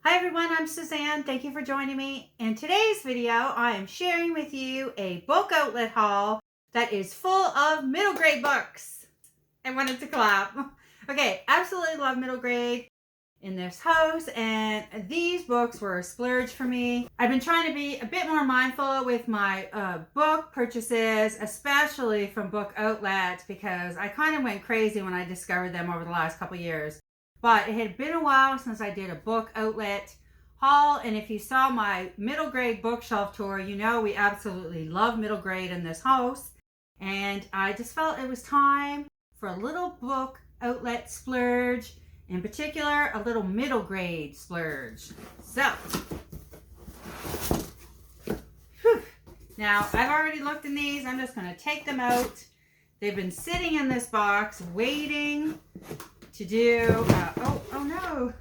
Hi everyone, I'm Suzanne. Thank you for joining me. In today's video, I am sharing with you a book outlet haul that is full of middle grade books. I wanted to clap. Okay, absolutely love middle grade in this house, and these books were a splurge for me. I've been trying to be a bit more mindful with my book purchases, especially from book outlets, because I kind of went crazy when I discovered them over the last couple years. But it had been a while since I did a book outlet haul, and if you saw my middle grade bookshelf tour, you know we absolutely love middle grade in this house. And I just felt it was time for a little book outlet splurge, in particular a little middle grade splurge. So, now I've already looked in these. I'm just going to take them out. They've been sitting in this box waiting to do, oh no,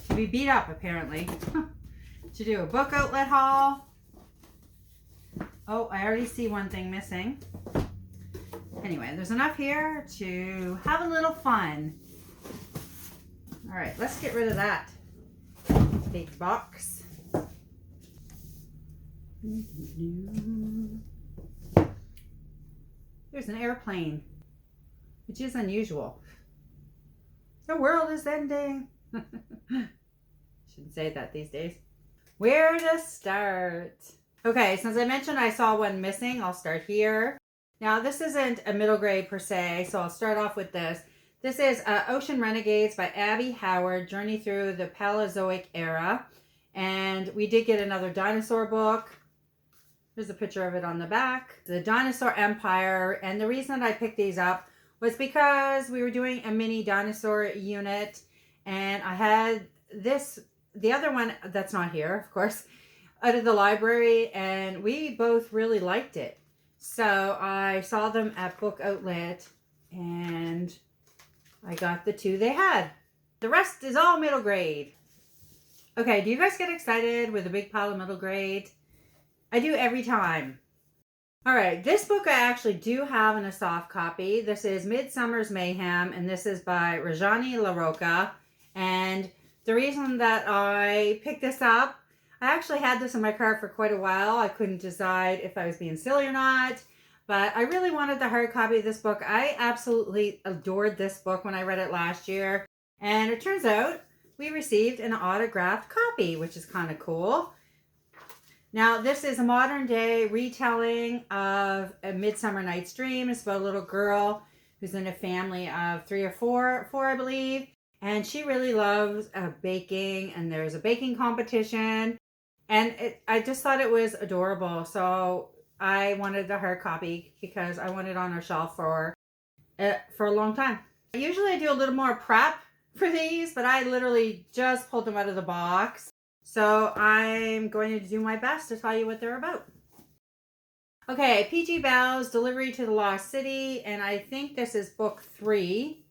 to be beat up apparently, to do a book outlet haul. Oh, I already see one thing missing. Anyway, there's enough here to have a little fun. All right, let's get rid of that big box. There's an airplane, which is unusual. The world is ending. Shouldn't say that these days. Where to start? Okay, since I mentioned I saw one missing, I'll start here. Now, this isn't a middle grade per se, so I'll start off with this. This is Ocean Renegades by Abby Howard, Journey Through the Paleozoic Era. And we did get another dinosaur book. There's a picture of it on the back. The Dinosaur Empire. And the reason that I picked these up was because we were doing a mini dinosaur unit, and I had the other one that's not here, of course, out of the library, and we both really liked it. So I saw them at Book Outlet, and I got the two they had. The rest is all middle grade. Okay, do you guys get excited with a big pile of middle grade? I do every time. All right, this book I actually do have in a soft copy. This is Midsummers Mayhem, and this is by Rajani LaRocca. And the reason that I picked this up, I actually had this in my car for quite a while. I couldn't decide if I was being silly or not, but I really wanted the hard copy of this book. I absolutely adored this book when I read it last year, and it turns out we received an autographed copy, which is kind of cool. Now, this is a modern day retelling of A Midsummer Night's Dream. It's about a little girl who's in a family of three or four, I believe. And she really loves baking, and there's a baking competition. And I just thought it was adorable. So I wanted the hard copy because I wanted it on our shelf for a long time. Usually I do a little more prep for these, but I literally just pulled them out of the box. So I'm going to do my best to tell you what they're about. Okay, P.G. Bell's Delivery to the Lost City, and I think this is book 3.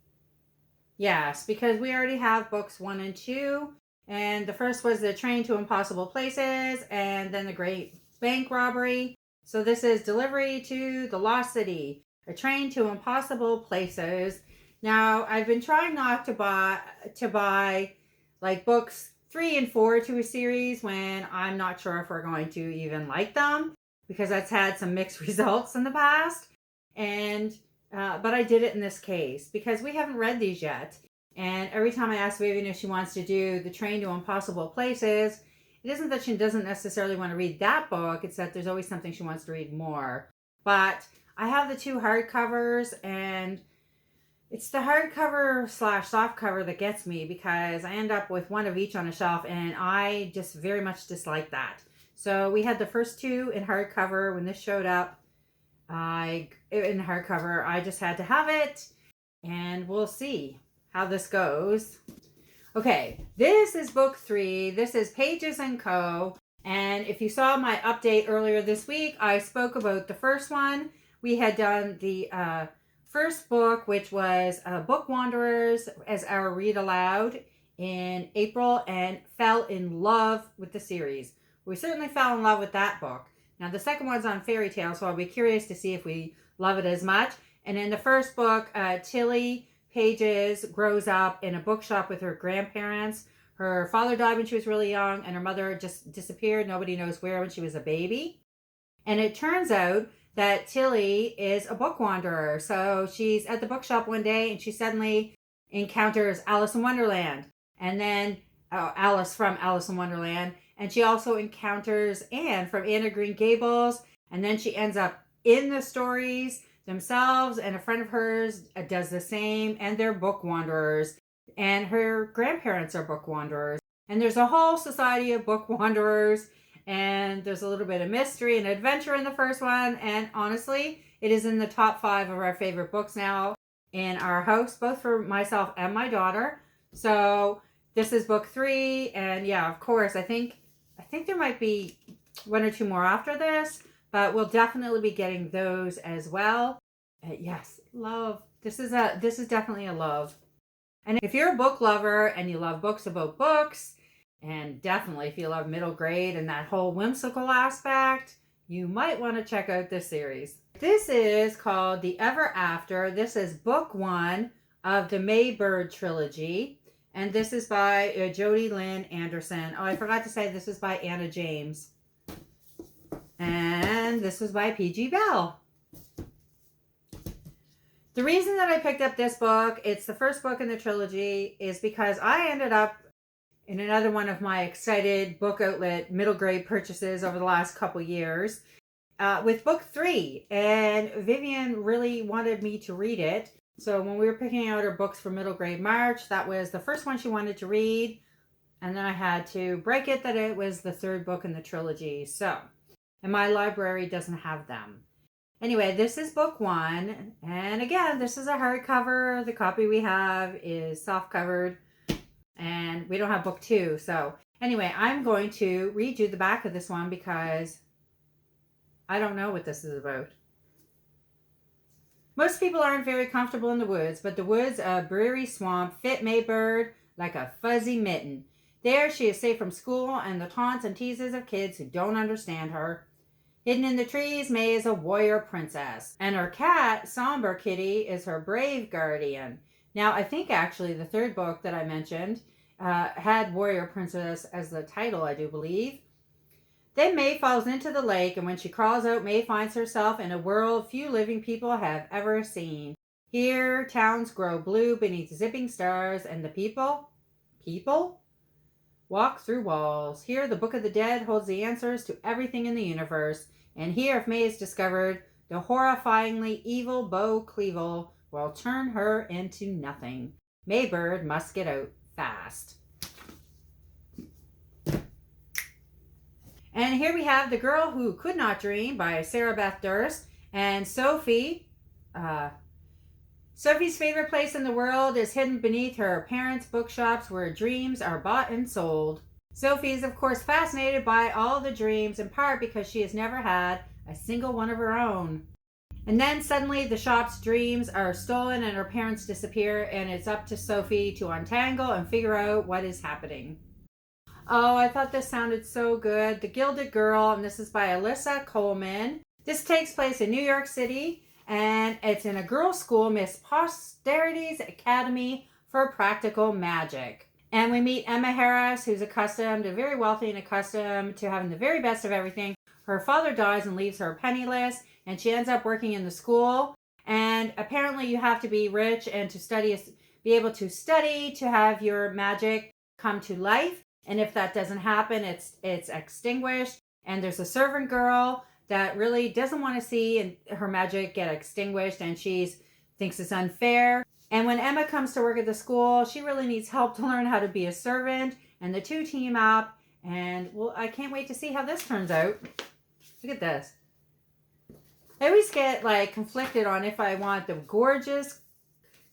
Yes, because we already have books 1 and 2, and the first was The Train to Impossible Places, and then The Great Bank Robbery. So this is Delivery to the Lost City, A Train to Impossible Places. Now, I've been trying not to buy like books 3 and 4 to a series when I'm not sure if we're going to even like them, because that's had some mixed results in the past. And but I did it in this case because we haven't read these yet. And every time I ask Vivian if she wants to do The Train to Impossible Places, it isn't that she doesn't necessarily want to read that book. It's that there's always something she wants to read more. But I have the 2 hardcovers, and it's the hardcover / softcover that gets me, because I end up with one of each on a shelf, and I just very much dislike that. So we had the first 2 in hardcover. When this showed up in hardcover, I just had to have it, and we'll see how this goes. Okay, this is book 3. This is Pages & Co. And if you saw my update earlier this week, I spoke about the first one. We had done the first book, which was Book Wanderers, as our read aloud in April, and fell in love with the series. We certainly fell in love with that book. Now, the second one's on fairy tale, so I'll be curious to see if we love it as much. And in the first book, Tilly Pages grows up in a bookshop with her grandparents. Her father died when she was really young, and her mother just disappeared. Nobody knows where when she was a baby. And it turns out that Tilly is a book wanderer. So she's at the bookshop one day and she suddenly encounters Alice in Wonderland. And then Alice from Alice in Wonderland. And she also encounters Anne from Anne of Green Gables. And then she ends up in the stories themselves. And a friend of hers does the same. And they're book wanderers. And her grandparents are book wanderers. And there's a whole society of book wanderers. And there's a little bit of mystery and adventure in the first one. And honestly, it is in the top 5 of our favorite books now in our house, both for myself and my daughter. So this is book 3. And yeah, of course, I think there might be 1 or 2 more after this, but we'll definitely be getting those as well. Yes, love. This is definitely a love. And if you're a book lover and you love books about books, and definitely if you love middle grade and that whole whimsical aspect, you might want to check out this series. This is called The Ever After. This is book 1 of the Maybird trilogy. And this is by Jody Lynn Anderson. Oh, I forgot to say this is by Anna James. And this was by P.G. Bell. The reason that I picked up this book, it's the first book in the trilogy, is because I ended up in another one of my excited book outlet middle grade purchases over the last couple years with book 3. And Vivian really wanted me to read it. So when we were picking out her books for middle grade March, that was the first one she wanted to read. And then I had to break it that it was the 3rd book in the trilogy. So, and my library doesn't have them. Anyway, this is book 1. And again, this is a hardcover. The copy we have is soft covered. And we don't have book 2. So anyway, I'm going to read you the back of this one because I don't know what this is about. Most people aren't very comfortable in the woods, but the woods of Brewery Swamp fit Maybird like a fuzzy mitten. There she is safe from school and the taunts and teases of kids who don't understand her. Hidden in the trees, May is a warrior princess. And her cat, Somber Kitty, is her brave guardian. Now, I think actually the 3rd book that I mentioned had Warrior Princess as the title, I do believe. Then May falls into the lake, and when she crawls out, May finds herself in a world few living people have ever seen. Here, towns grow blue beneath zipping stars, and the people walk through walls. Here, the Book of the Dead holds the answers to everything in the universe. And here, if May is discovered, the horrifyingly evil Bo Cleavel will turn her into nothing. Maybird must get out fast. And here we have The Girl Who Could Not Dream by Sarah Beth Durst. And Sophie. Sophie's favorite place in the world is hidden beneath her parents' bookshops where dreams are bought and sold. Sophie is, of course, fascinated by all the dreams, in part because she has never had a single one of her own. And then suddenly the shop's dreams are stolen and her parents disappear, and it's up to Sophie to untangle and figure out what is happening. Oh, I thought this sounded so good. The Gilded Girl, and this is by Alyssa Coleman. This takes place in New York City, and it's in a girls' school, Miss Posterity's Academy for Practical Magic. And we meet Emma Harris, who's very wealthy and accustomed to having the very best of everything. Her father dies and leaves her penniless, and she ends up working in the school. And apparently you have to be rich and be able to study to have your magic come to life. And if that doesn't happen, it's extinguished. And there's a servant girl that really doesn't want to see her magic get extinguished, and she thinks it's unfair. And when Emma comes to work at the school, she really needs help to learn how to be a servant. And the two team up. And well, I can't wait to see how this turns out. Look at this. I always get conflicted on if I want the gorgeous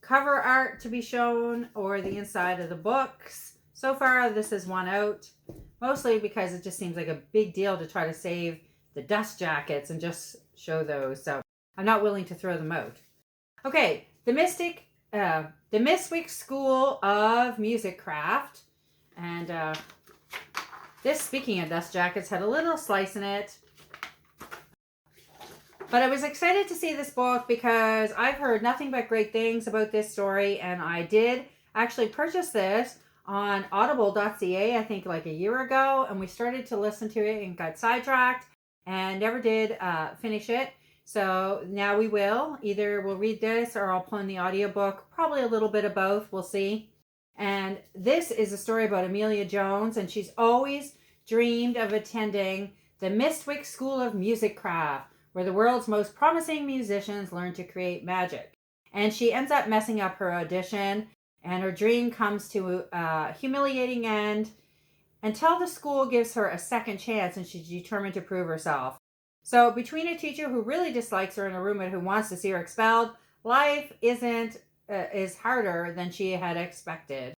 cover art to be shown or the inside of the books. So far, this is one out. Mostly because it just seems like a big deal to try to save the dust jackets and just show those. So I'm not willing to throw them out. Okay, the Miswick School of Music Craft. And this, speaking of dust jackets, had a little slice in it. But I was excited to see this book because I've heard nothing but great things about this story. And I did actually purchase this on audible.ca, I think like a year ago, and we started to listen to it and got sidetracked and never did finish it. So now we will. Either we'll read this or I'll pull in the audiobook. Probably a little bit of both. We'll see. And this is a story about Amelia Jones, and she's always dreamed of attending the Mistwick School of Musicraft, where the world's most promising musicians learn to create magic. And she ends up messing up her audition, and her dream comes to a humiliating end until the school gives her a second chance and she's determined to prove herself. So between a teacher who really dislikes her and a roommate who wants to see her expelled, life is harder than she had expected.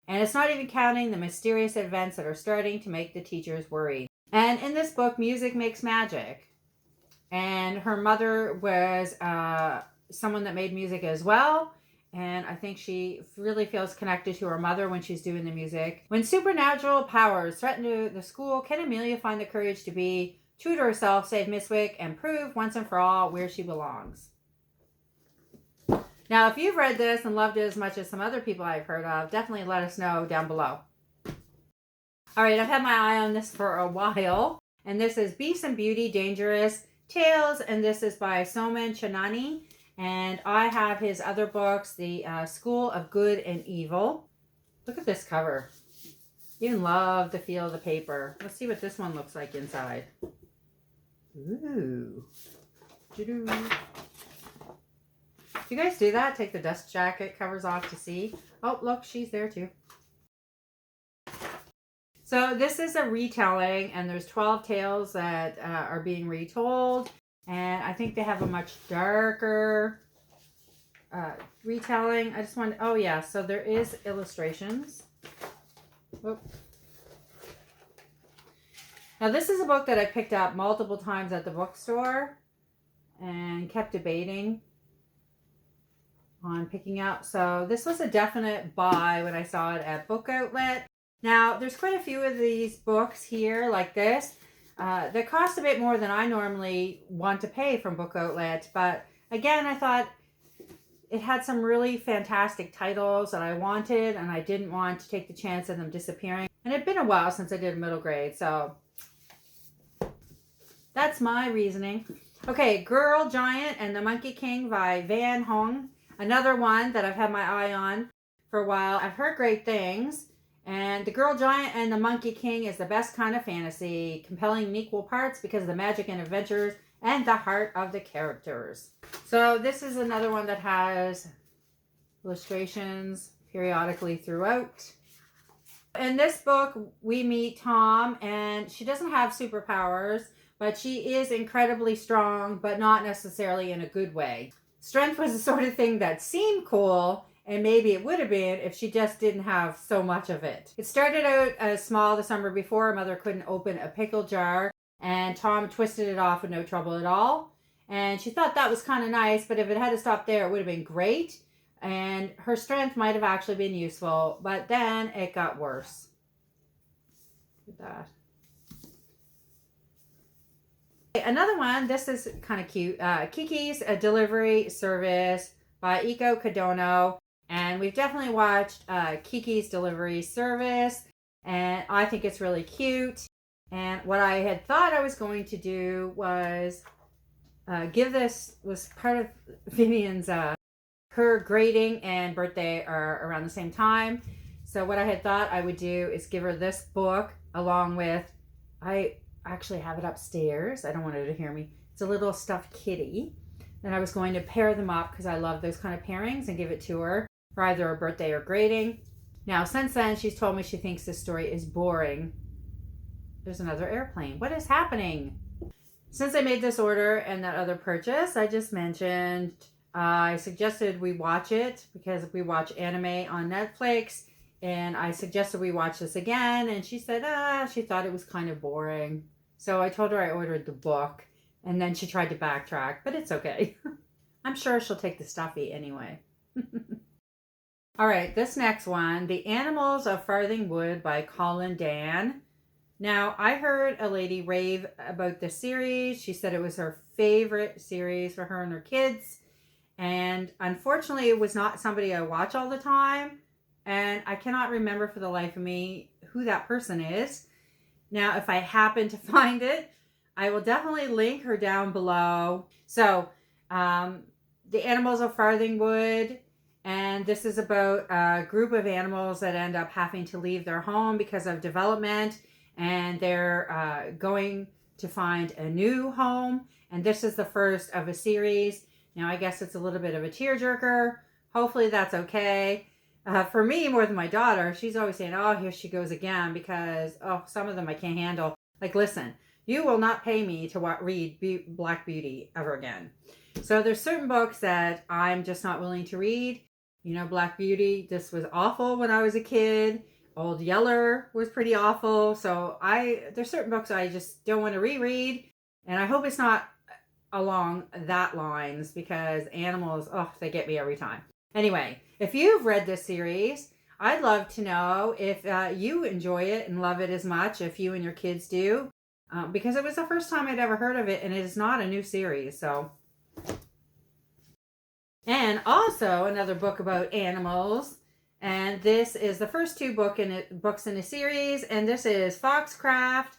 And it's not even counting the mysterious events that are starting to make the teachers worry. And in this book, music makes magic. And her mother was someone that made music as well. And I think she really feels connected to her mother when she's doing the music. When supernatural powers threaten the school, can Amelia find the courage to be true to herself, save Mistwick, and prove once and for all where she belongs? Now, if you've read this and loved it as much as some other people I've heard of, definitely let us know down below. All right, I've had my eye on this for a while. And this is Beast and Beauty, Dangerous Tales. And this is by Soman Chanani. And I have his other books, The School of Good and Evil. Look at this cover. You love the feel of the paper. Let's see what this one looks like inside. Ooh. Do you guys do that? Take the dust jacket covers off to see. Oh, look, she's there too. So this is a retelling, and there's 12 tales that are being retold. And I think they have a much darker retelling. I just want, oh yeah, so there is illustrations. Whoop. Now this is a book that I picked up multiple times at the bookstore and kept debating on picking up. So this was a definite buy when I saw it at Book Outlet. Now there's quite a few of these books here like this. They cost a bit more than I normally want to pay from Book Outlet, but again, I thought it had some really fantastic titles that I wanted, and I didn't want to take the chance of them disappearing. And it'd been a while since I did a middle grade, so that's my reasoning. Okay, Girl Giant and the Monkey King by Van Hong. Another one that I've had my eye on for a while. I've heard great things. And The Girl Giant and the Monkey King is the best kind of fantasy, compelling in equal parts because of the magic and adventures and the heart of the characters. So this is another one that has illustrations periodically throughout. In this book, we meet Tom, and she doesn't have superpowers, but she is incredibly strong, but not necessarily in a good way. Strength was the sort of thing that seemed cool, and maybe it would have been if she just didn't have so much of it. It started out as small the summer before. Her mother couldn't open a pickle jar, and Tom twisted it off with no trouble at all. And she thought that was kind of nice, but if it had to stop there, it would have been great. And her strength might have actually been useful, but then it got worse. Look at that. Another one, this is kind of cute. Kikis, a delivery service by Iko Kadono. And we've definitely watched Kiki's Delivery Service, and I think it's really cute. And what I had thought I was going to do was give this, was part of Vivian's, her grading and birthday are around the same time. So what I had thought I would do is give her this book along with, I actually have it upstairs. I don't want her to hear me. It's a little stuffed kitty. And I was going to pair them up because I love those kind of pairings and give it to her for either a birthday or grading. Now, since then, she's told me she thinks this story is boring. There's another airplane. What is happening? Since I made this order and that other purchase I just mentioned, I suggested we watch it because we watch anime on Netflix, and I suggested we watch this again, and she said, she thought it was kind of boring. So I told her I ordered the book, and then she tried to backtrack, but it's okay. I'm sure she'll take the stuffy anyway. All right, this next one, The Animals of Farthing Wood by Colin Dan. Now, I heard a lady rave about this series. She said it was her favorite series for her and her kids. And unfortunately, it was not somebody I watch all the time. and I cannot remember for the life of me who that person is. Now, if I happen to find it, I will definitely link her down below. So, The Animals of Farthingwood, and this is about a group of animals that end up having to leave their home because of development, and they're going to find a new home. And this is the first of a series. Now, I guess it's a little bit of a tearjerker. Hopefully that's okay. For me, more than my daughter, she's always saying, oh, here she goes again, because, oh, some of them I can't handle. Like, listen, you will not pay me to read Black Beauty ever again. So there's certain books that I'm just not willing to read. You know, Black Beauty, this was awful when I was a kid. Old Yeller was pretty awful. So there's certain books I just don't want to reread. And I hope it's not along that lines, because animals, oh, they get me every time. Anyway, if you've read this series, I'd love to know if you enjoy it and love it as much, if you and your kids do, because it was the first time I'd ever heard of it, and it is not a new series. So, and also another book about animals, and this is the first two books in a series, and this is Foxcraft,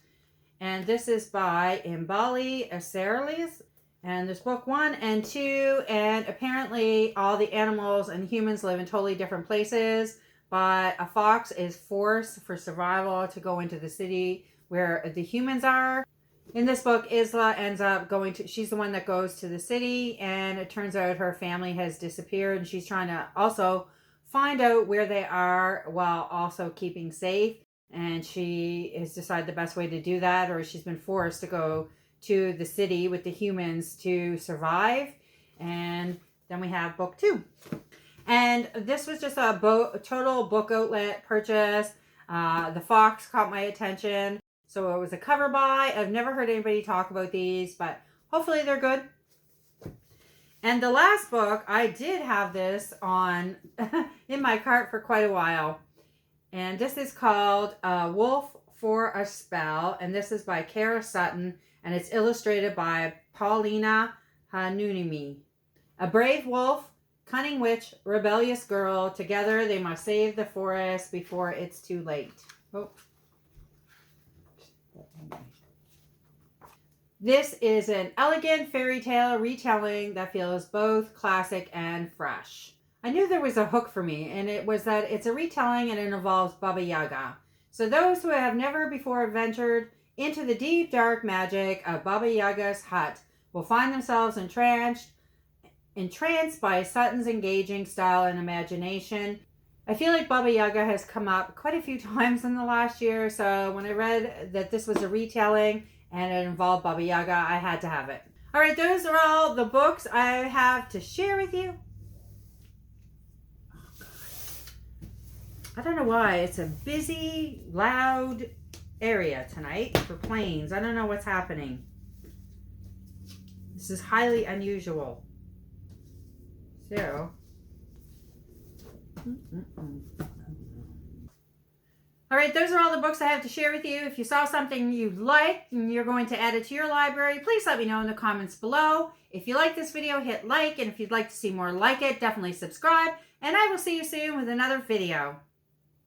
and this is by Imbali Acerles. And there's book 1 and 2, and apparently all the animals and humans live in totally different places, but a fox is forced for survival to go into the city where the humans are. In this book, Isla ends up she's the one that goes to the city, and it turns out her family has disappeared, and she's trying to also find out where they are while also keeping safe. And she has decided the best way to do that, or she's been forced to go to the city with the humans to survive. And then we have book 2. And this was just a total book outlet purchase. The fox caught my attention. So it was a cover buy. I've never heard anybody talk about these, but hopefully they're good. And the last book, I did have this on in my cart for quite a while. And this is called Wolf for a Spell. And this is by Kara Sutton. And it's illustrated by Paulina Hanunimi. A brave wolf, cunning witch, rebellious girl. Together they must save the forest before it's too late. Oh. This is an elegant fairy tale retelling that feels both classic and fresh. I knew there was a hook for me, and it was that it's a retelling and it involves Baba Yaga. So those who have never before ventured into the deep, dark magic of Baba Yaga's hut will find themselves entranced by Sutton's engaging style and imagination. I feel like Baba Yaga has come up quite a few times in the last year, so when I read that this was a retelling and it involved Baba Yaga, I had to have it. All right, those are all the books I have to share with you. Oh, God. I don't know why. It's a busy, loud area tonight for planes. I don't know what's happening. This is highly unusual. So, all right, those are all the books I have to share with you. If you saw something you liked and you're going to add it to your library, please let me know in the comments below. If you like this video, hit like, and if you'd like to see more like it, definitely subscribe, and I will see you soon with another video.